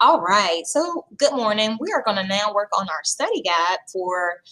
All right, so good morning. We are going to now work on our study guide for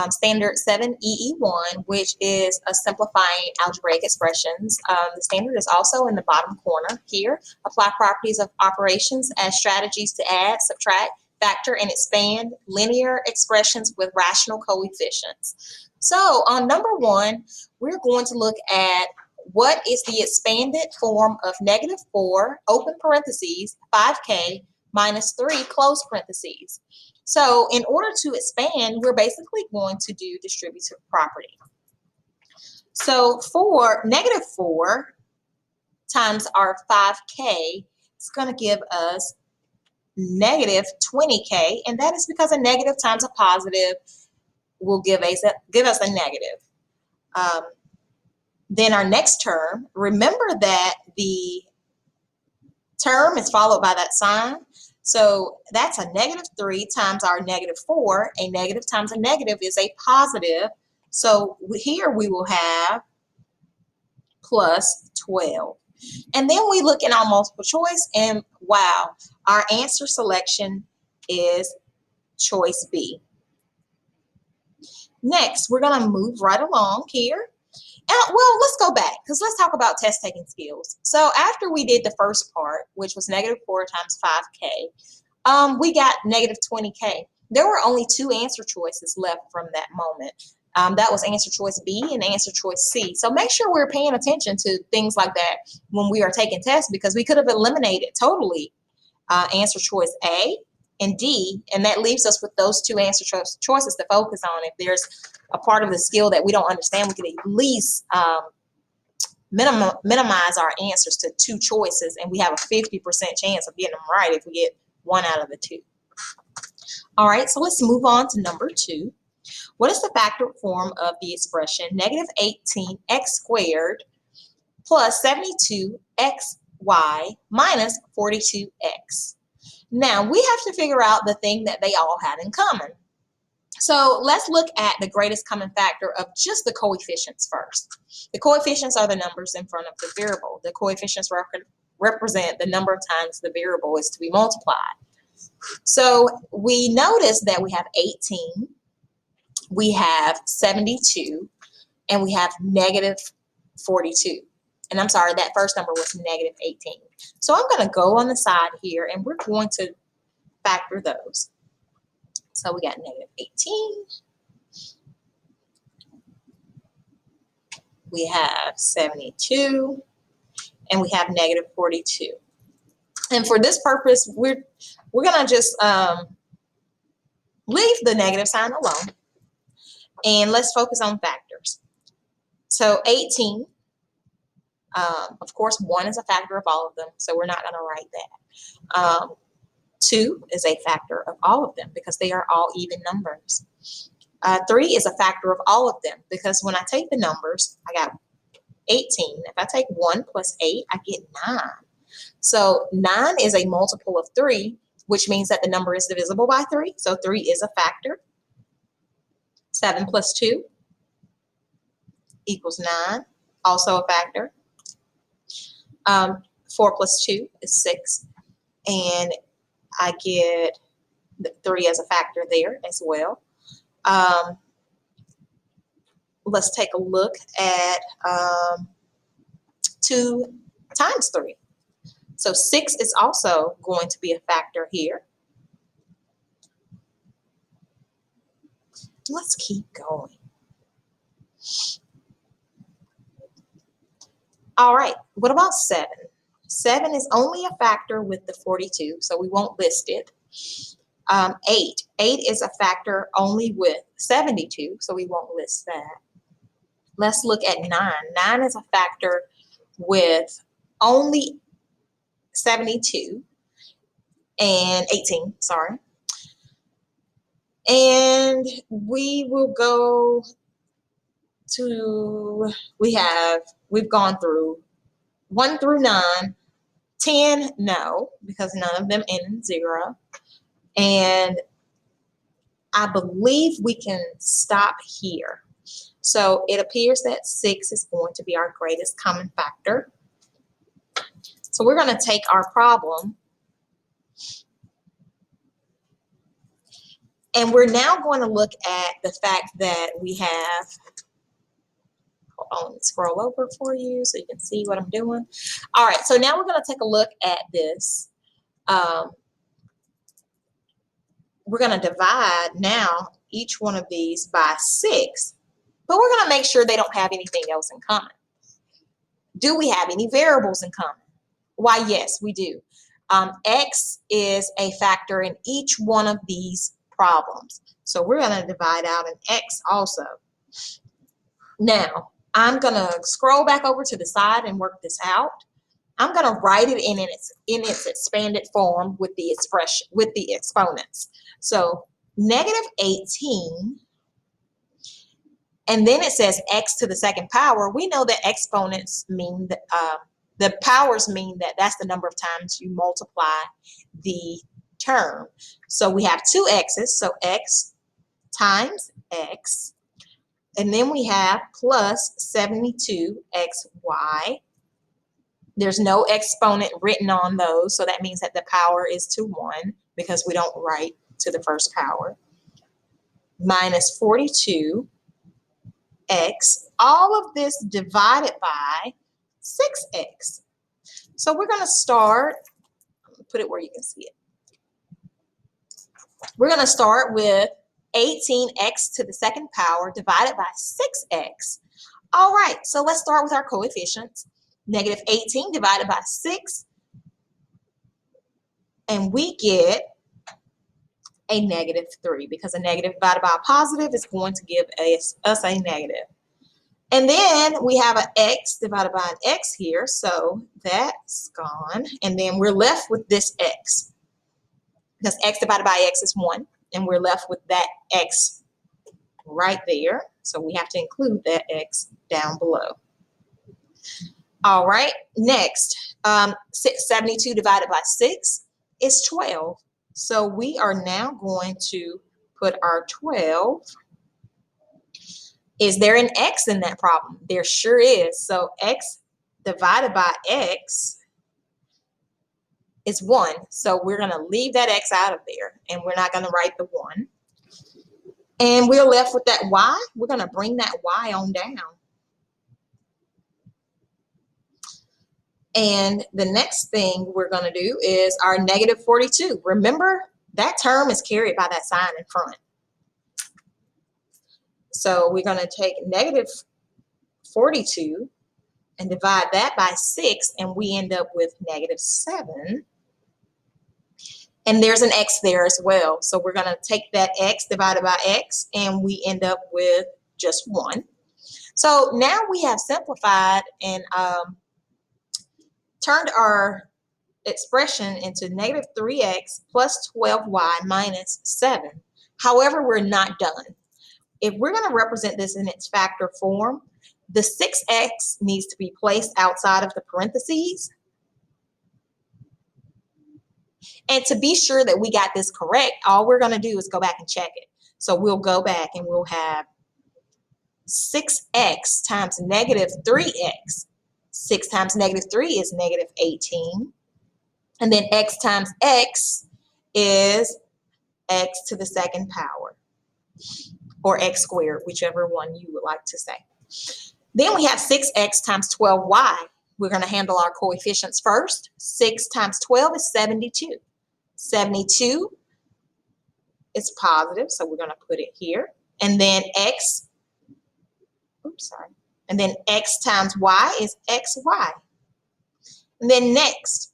Standard 7 EE1, which is a simplifying algebraic expressions. The standard is also in the bottom corner here. Apply properties of operations as strategies to add, subtract, factor, and expand linear expressions with rational coefficients. So on number one, we're going to look at what is the expanded form of -4, open parentheses, 5k, minus 3, close parentheses. So in order to expand, we're basically going to do distributive property. So for -4 times our 5k, it's going to give us -20k, and that is because a negative times a positive will give us a negative. Then our next term, remember that the term is followed by that sign. So that's a -3 times our -4. A negative times a negative is a positive. So here we will have plus 12. And then we look in our multiple choice, and wow, our answer selection is choice B. Next, we're going to move right along here. And, well, let's go back because let's talk about test taking skills. So after we did the first part, which was -4 times 5k, we got -20k. There were only two answer choices left from that moment. That was answer choice B and answer choice C. So make sure we're paying attention to things like that when we are taking tests, because we could have eliminated totally answer choice A and D, and that leaves us with those two answer choices to focus on. If there's a part of the skill that we don't understand, we can at least minimize our answers to two choices, and we have a 50% chance of getting them right if we get one out of the two. All right, so let's move on to number 2. What is the factor form of the expression -18x squared plus 72xy minus 42x? Now, we have to figure out the thing that they all had in common. So let's look at the greatest common factor of just the coefficients first. The coefficients are the numbers in front of the variable. The coefficients represent the number of times the variable is to be multiplied. So we notice that we have 18, we have 72, and we have -42. And I'm sorry, that first number was -18. So I'm going to go on the side here, and we're going to factor those. So we got -18. We have 72, and we have -42. And for this purpose, we're going to just leave the negative sign alone, and let's focus on factors. So 18, of course, 1 is a factor of all of them, so we're not going to write that. 2 is a factor of all of them because they are all even numbers. 3 is a factor of all of them because when I take the numbers, I got 18. If I take 1 plus 8, I get 9. So 9 is a multiple of 3, which means that the number is divisible by 3. So 3 is a factor. 7 plus 2 equals 9, also a factor. 4 plus 2 is 6. And I get the 3 as a factor there as well. Let's take a look at 2 times 3. So 6 is also going to be a factor here. Let's keep going. All right, what about 7? 7 is only a factor with the 42, so we won't list it. 8 is a factor only with 72, so we won't list that. Let's look at 9. 9 is a factor with only 72 and 18, sorry. And we will go to, we've gone through 1 through 9. 10, no, because none of them end in 0. And I believe we can stop here. So it appears that 6 is going to be our greatest common factor. So we're going to take our problem And we're now going to look at the fact that we have, hold on, let me scroll over for you so you can see what I'm doing. All right, so now we're going to take a look at this. We're going to divide now each one of these by 6, but we're going to make sure they don't have anything else in common. Do we have any variables in common? Why, yes, we do. X is a factor in each one of these problems. So we're going to divide out an X also. Now, I'm going to scroll back over to the side and work this out. I'm going to write it in its expanded form with the expression, with the exponents. So -18, and then it says x to the second power. We know that exponents mean that the powers mean that that's the number of times you multiply the term. So we have 2 x's, so x times x, and then we have plus 72xy. There's no exponent written on those, so that means that the power is to 1 because we don't write to the first power. Minus 42x, all of this divided by 6x. So we're going to start, put it where you can see it. We're going to start with 18x to the second power divided by 6x. All right, so let's start with our coefficients. -18 divided by 6, and we get a -3 because a negative divided by a positive is going to give us a negative. And then we have an x divided by an x here, so that's gone. And then we're left with this x because x divided by x is 1, and we're left with that x right there. So we have to include that x down below. All right, next, 72 divided by 6 is 12. So we are now going to put our 12. Is there an x in that problem? There sure is. So x divided by x is 1. So we're going to leave that x out of there, and we're not going to write the 1. And we're left with that y. We're going to bring that y on down. And the next thing we're going to do is our -42. Remember, that term is carried by that sign in front. So we're going to take -42 and divide that by 6, and we end up with -7. And there's an x there as well. So we're going to take that x divided by x, and we end up with just 1. So now we have simplified and turned our expression into -3x plus 12y minus 7. However, we're not done. If we're going to represent this in its factor form, the 6x needs to be placed outside of the parentheses. And to be sure that we got this correct, all we're going to do is go back and check it. So we'll go back and we'll have 6x times -3x. 6 times -3 is -18. And then x times x is x to the second power, or x squared, whichever one you would like to say. Then we have 6x times 12y. We're going to handle our coefficients first. 6 times 12 is 72. 72 is positive, so we're going to put it here. And then x, and then x times y is xy. And then next,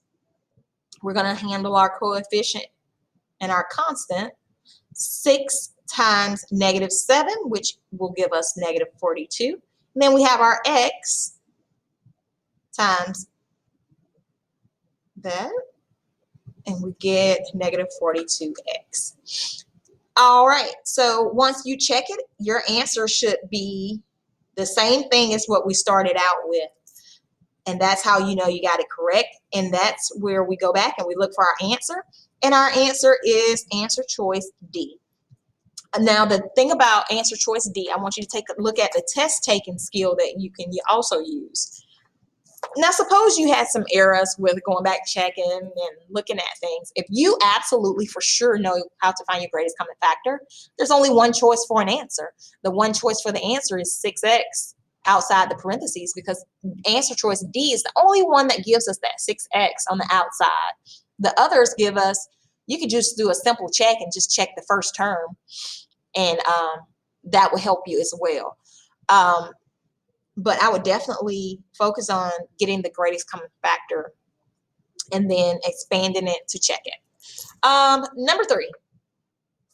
we're going to handle our coefficient and our constant. 6 times -7, which will give us -42. And then we have our x times that, and we get -42x. All right, so once you check it, your answer should be the same thing as what we started out with. And that's how you know you got it correct. And that's where we go back and we look for our answer. And our answer is answer choice D. Now, the thing about answer choice D, I want you to take a look at the test taking skill that you can also use. Now, suppose you had some errors with going back, checking, and looking at things. If you absolutely for sure know how to find your greatest common factor, there's only one choice for an answer. The one choice for the answer is 6x outside the parentheses, because answer choice D is the only one that gives us that 6x on the outside. The others give us, you could just do a simple check and just check the first term, and that will help you as well. But I would definitely focus on getting the greatest common factor and then expanding it to check it. Number 3,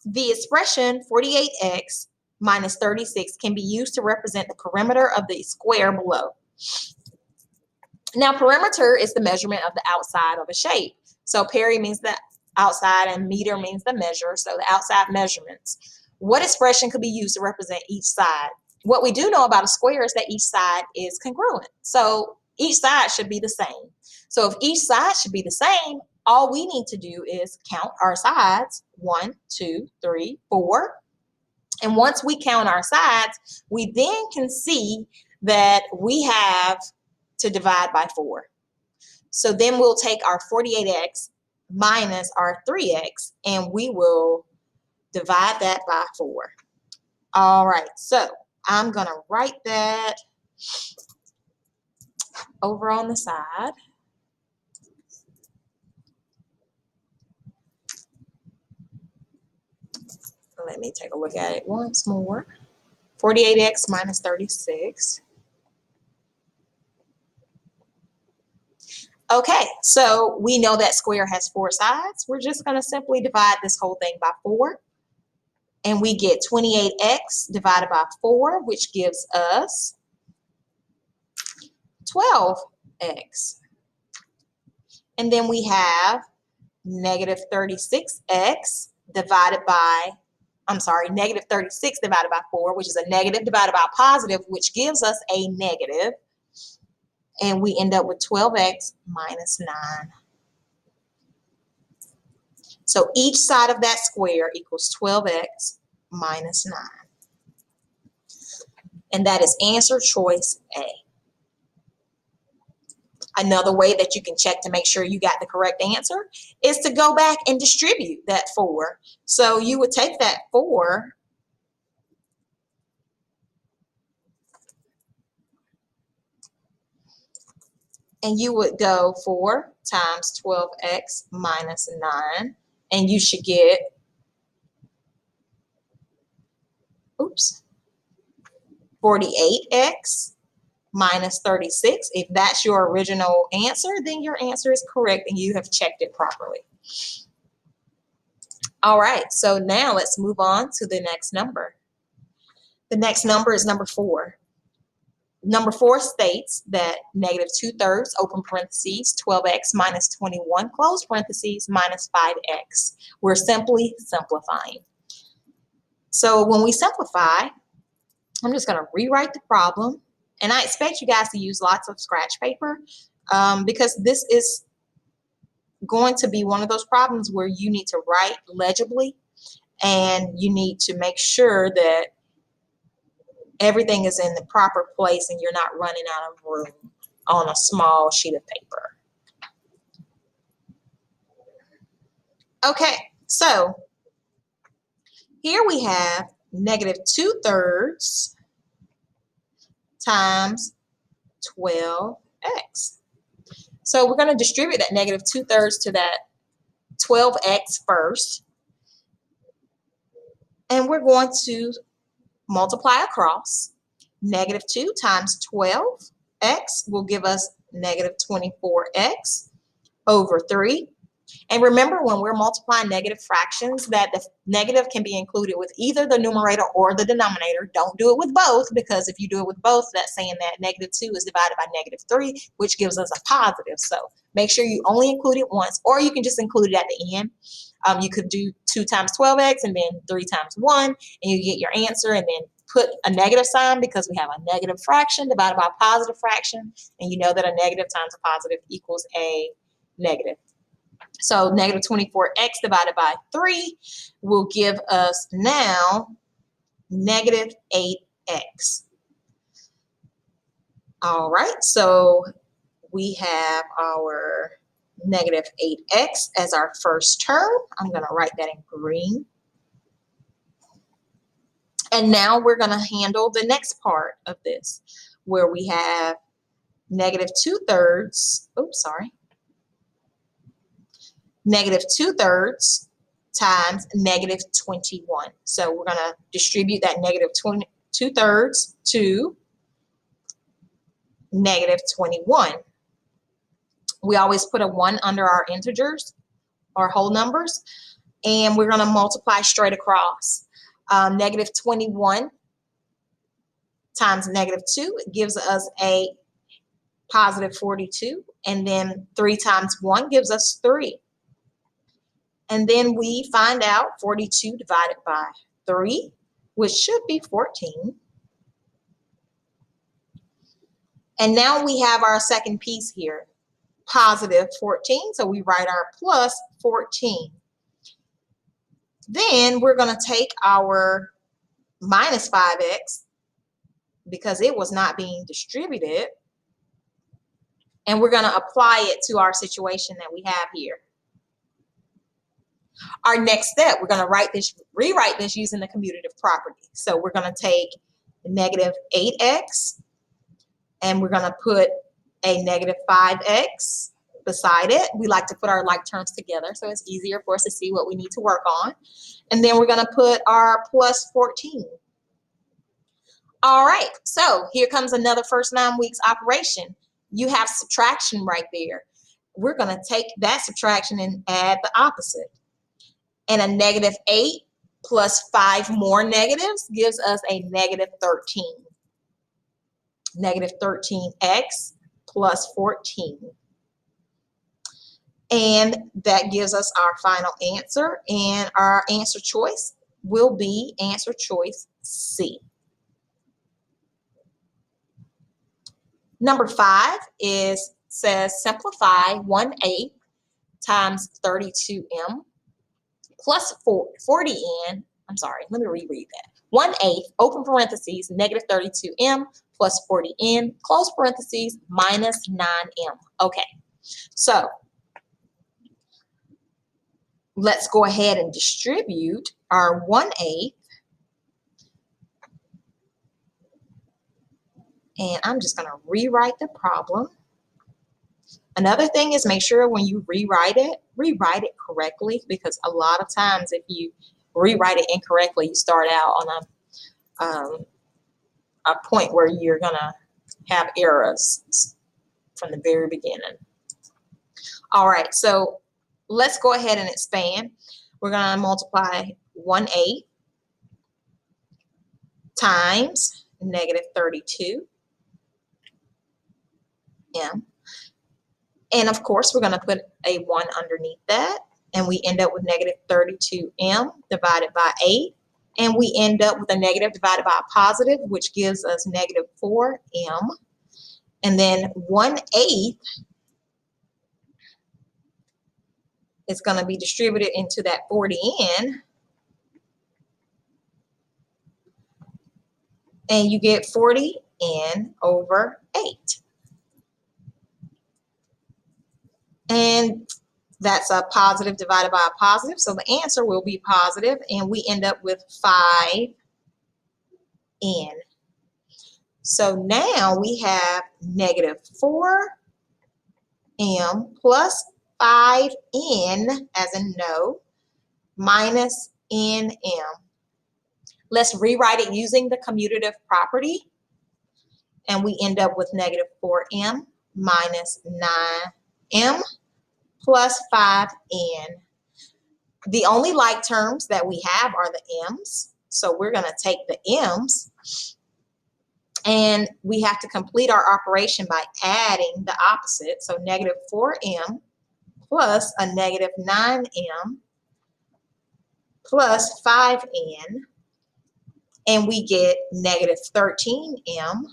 the expression 48x minus 36 can be used to represent the perimeter of the square below. Now, perimeter is the measurement of the outside of a shape. So peri means the outside and meter means the measure, so the outside measurements. What expression could be used to represent each side? What we do know about a square is that each side is congruent. So each side should be the same. So if each side should be the same, all we need to do is count our sides, 1, 2, 3, 4. And once we count our sides, we then can see that we have to divide by 4. So then we'll take our 48x minus our 3x, and we will divide that by 4. All right, so I'm going to write that over on the side. Let me take a look at it once more. 48x minus 36. Okay, so we know that square has 4 sides. We're just going to simply divide this whole thing by 4. And we get 28x divided by 4, which gives us 12x. And then we have negative 36x divided by, negative 36 divided by 4, which is a negative divided by a positive, which gives us a negative. And we end up with 12x minus 9. So each side of that square equals 12x minus 9. And that is answer choice A. Another way that you can check to make sure you got the correct answer is to go back and distribute that 4. So you would take that 4 and you would go 4 times 12x minus 9, and you should get, 48x minus 36. If that's your original answer, then your answer is correct and you have checked it properly. All right, so now let's move on to the next number. The next number is number 4. Number 4 states that negative 2/3, open parentheses, 12x minus 21, close parentheses, minus 5x. We're simply simplifying. So when we simplify, I'm just going to rewrite the problem. And I expect you guys to use lots of scratch paper because this is going to be one of those problems where you need to write legibly and you need to make sure that everything is in the proper place and you're not running out of room on a small sheet of paper. Okay, so here we have negative 2/3 times 12x. So we're going to distribute that negative 2/3 to that 12x first. And we're going to multiply across. Negative 2 times 12x will give us negative 24x over 3. And remember, when we're multiplying negative fractions, that the negative can be included with either the numerator or the denominator. Don't do it with both, because if you do it with both, that's saying that negative 2 is divided by negative 3, which gives us a positive. So make sure you only include it once, or you can just include it at the end. You could do 2 times 12x and then 3 times 1, and you get your answer, and then put a negative sign because we have a negative fraction divided by a positive fraction, and you know that a negative times a positive equals a negative. So negative 24x divided by 3 will give us now negative 8x. All right, so we have our negative 8x as our first term. I'm going to write that in green. And now we're going to handle the next part of this, where we have negative 2/3, negative 2/3 times negative 21. So we're going to distribute that negative 2/3 to negative 21. We always put a 1 under our integers or whole numbers, and we're going to multiply straight across. Negative 21 times negative 2 gives us a positive 42, and then 3 times 1 gives us 3. And then we find out 42 divided by 3, which should be 14. And now we have our second piece here, positive 14. So we write our plus 14. Then we're going to take our minus 5x, because it was not being distributed, and we're going to apply it to our situation that we have here. Our next step, we're going to rewrite this using the commutative property. So we're going to take negative 8x, and we're going to put a negative 5x beside it. We like to put our like terms together, so it's easier for us to see what we need to work on. And then we're going to put our plus 14. All right, so here comes another first 9 weeks operation. You have subtraction right there. We're going to take that subtraction and add the opposite. And a negative 8 plus 5 more negatives gives us a negative 13. Negative 13x plus 14. And that gives us our final answer. And our answer choice will be answer choice C. Number 5 says simplify 1/8 times 32m plus 40n. I'm sorry, let me reread that. 1/8, open parentheses, negative 32m plus 40n, close parentheses, minus 9m. Okay, so let's go ahead and distribute our 1/8. And I'm just going to rewrite the problem. Another thing is, make sure when you rewrite it correctly, because a lot of times if you rewrite it incorrectly, you start out on a point where you're going to have errors from the very beginning. All right, so let's go ahead and expand. We're going to multiply 1/8 times negative 32m. And of course, we're going to put a 1 underneath that, and we end up with negative 32m divided by 8. And we end up with a negative divided by a positive, which gives us negative 4m. And then 1/8 is going to be distributed into that 40n. And you get 40n over 8. And that's a positive divided by a positive, so the answer will be positive, and we end up with 5n. So now we have negative 4m plus 5n, as in no, minus nm. Let's rewrite it using the commutative property, and we end up with negative 4m minus 9m plus 5n. The only like terms that we have are the m's, so we're going to take the m's, and we have to complete our operation by adding the opposite. So negative 4m plus a negative 9m plus 5n, and we get negative 13m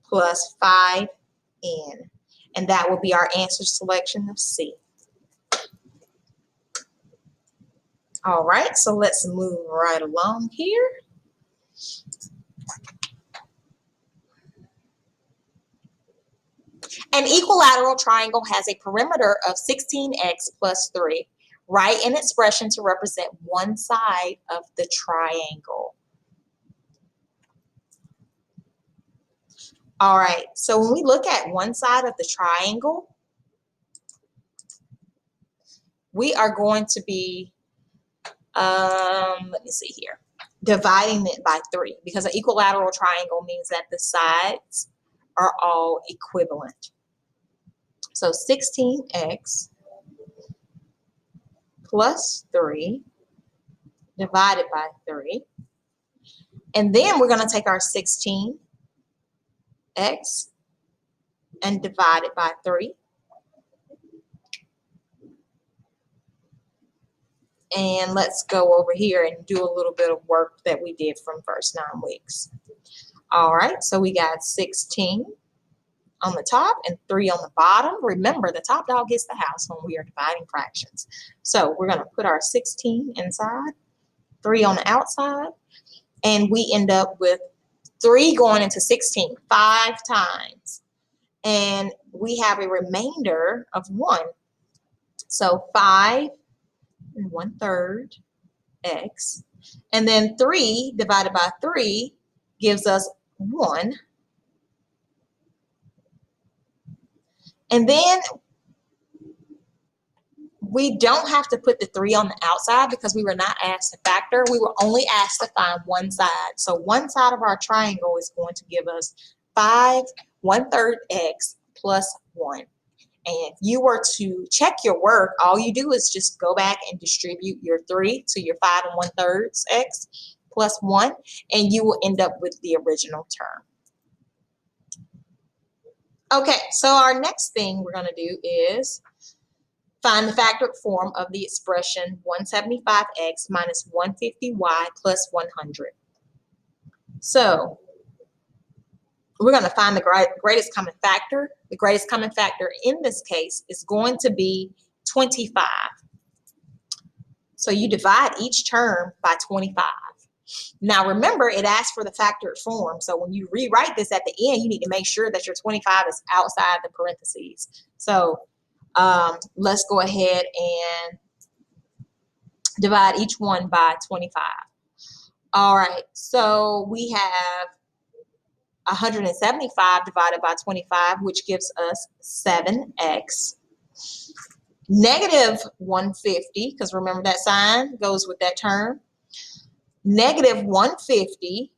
plus 5n. And that will be our answer selection of C. All right, so let's move right along here. An equilateral triangle has a perimeter of 16x plus 3. Write an expression to represent one side of the triangle. All right, so when we look at one side of the triangle, we are going to be, let me see here, dividing it by 3, because an equilateral triangle means that the sides are all equivalent. So 16x plus 3 divided by 3. And then we're going to take our 16x and divide it by 3. And let's go over here and do a little bit of work that we did from first 9 weeks. All right, so we got 16 on the top and 3 on the bottom. Remember, the top dog gets the house when we are dividing fractions. So we're going to put our 16 inside, 3 on the outside, and we end up with 3 going into 16 5 times. And we have a remainder of 1. So 5 1/3 x, and then 3 divided by 3 gives us 1. And then we don't have to put the 3 on the outside because we were not asked to factor. We were only asked to find one side. So one side of our triangle is going to give us 5 1/3 x plus 1. And if you were to check your work, all you do is just go back and distribute your 3 to your 5 1/3 x plus 1, and you will end up with the original term. Okay, so our next thing we're going to do is find the factored form of the expression 175x minus 150y plus 100. So we're going to find the greatest common factor. The greatest common factor in this case is going to be 25. So you divide each term by 25. Now remember, it asks for the factored form. So when you rewrite this at the end, you need to make sure that your 25 is outside the parentheses. So let's go ahead and divide each one by 25. All right, so we have 175 divided by 25, which gives us 7x. Negative 150, because remember that sign goes with that term. Negative 150y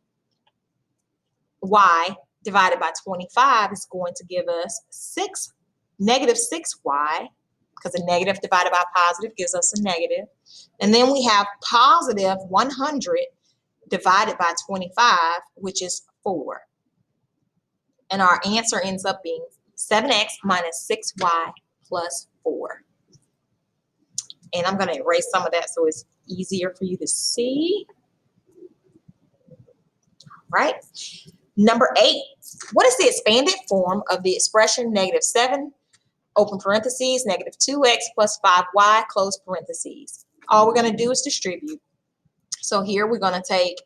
divided by 25 is going to give us negative 6y, because a negative divided by positive gives us a negative. And then we have positive 100 divided by 25, which is 4. And our answer ends up being 7x minus 6y plus 4. And I'm going to erase some of that so it's easier for you to see. All right. Number 8. What is the expanded form of the expression negative 7, open parentheses, negative 2x plus 5y, close parentheses? All we're going to do is distribute. So here we're going to take,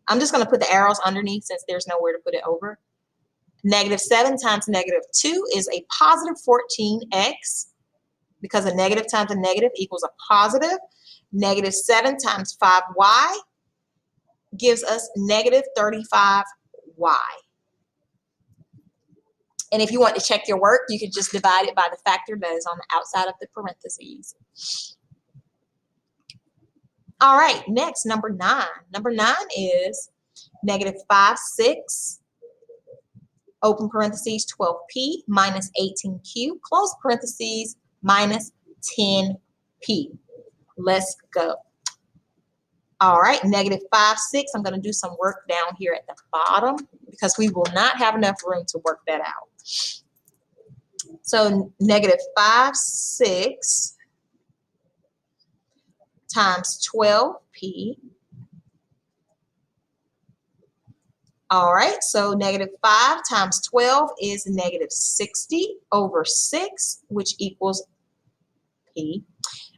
I'm just going to put the arrows underneath since there's nowhere to put it over. Negative 7 times negative 2 is a positive 14x, because a negative times a negative equals a positive. Negative 7 times 5y gives us negative 35y. And if you want to check your work, you can just divide it by the factor that is on the outside of the parentheses. All right, next, number 9. Number 9 is negative 5, 6, open parentheses, 12p minus 18q, close parentheses, minus 10p. Let's go. All right, negative 5, 6. I'm going to do some work down here at the bottom because we will not have enough room to work that out. So negative 5, 6 times 12p. All right, so negative 5 times 12 is negative 60 over 6, which equals p,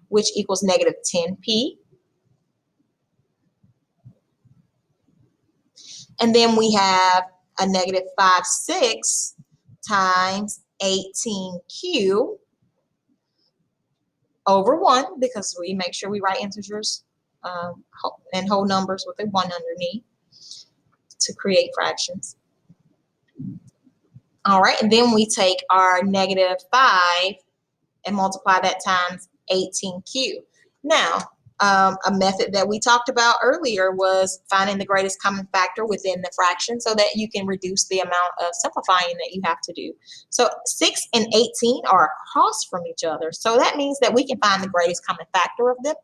which equals negative 10p. And then we have a negative 5, 6 times 18q over 1, because we make sure we write integers and whole numbers with a 1 underneath to create fractions. All right, and then we take our negative 5 and multiply that times 18q. Now, a method that we talked about earlier was finding the greatest common factor within the fraction so that you can reduce the amount of simplifying that you have to do. So 6 and 18 are across from each other. So that means that we can find the greatest common factor of them.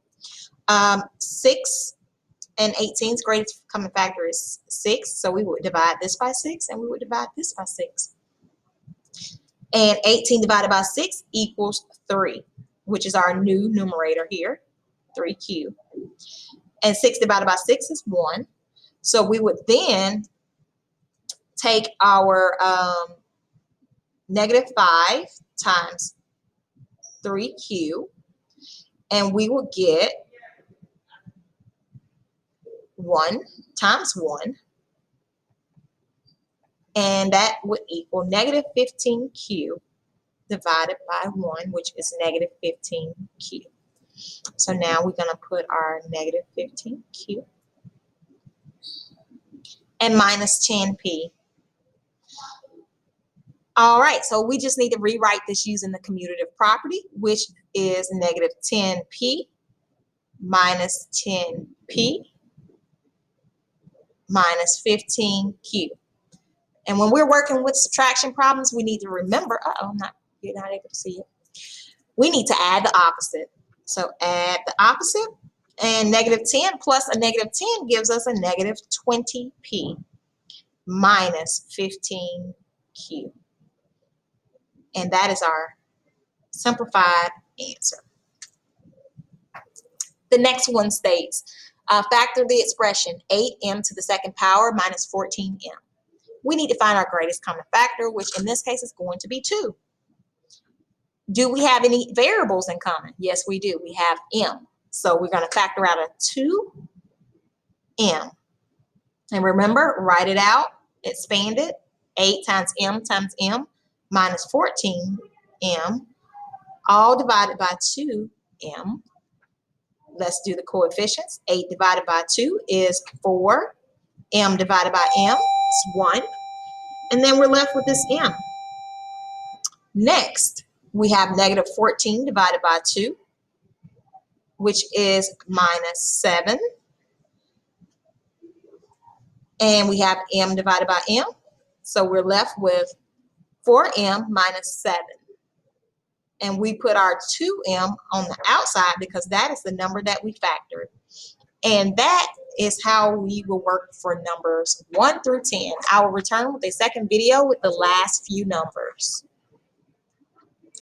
6 and 18's greatest common factor is 6. So we would divide this by 6 and we would divide this by 6. And 18 divided by 6 equals 3, which is our new numerator here, 3q. And 6 divided by 6 is 1. So we would then take our negative 5 times 3q, and we will get 1 times 1. And that would equal negative 15q divided by 1, which is negative 15q. So now we're going to put our negative 15q and minus 10p. All right, so we just need to rewrite this using the commutative property, which is negative 10p minus 10p minus 15q. And when we're working with subtraction problems, we need to remember, you're not able to see it. We need to add the opposite. So add the opposite, and negative 10 plus a negative 10 gives us a negative 20p minus 15q. And that is our simplified answer. The next one states, factor the expression 8m to the second power minus 14m. We need to find our greatest common factor, which in this case is going to be 2. Do we have any variables in common? Yes, we do. We have m. So we're going to factor out a 2m. And remember, write it out, expand it. 8 times m minus 14m, all divided by 2m. Let's do the coefficients. 8 divided by 2 is 4. M divided by m is 1. And then we're left with this m. Next, we have negative 14 divided by 2, which is minus 7. And we have m divided by m. So we're left with 4m minus 7. And we put our 2m on the outside because that is the number that we factored. And that is how we will work for numbers 1 through 10. I will return with a second video with the last few numbers.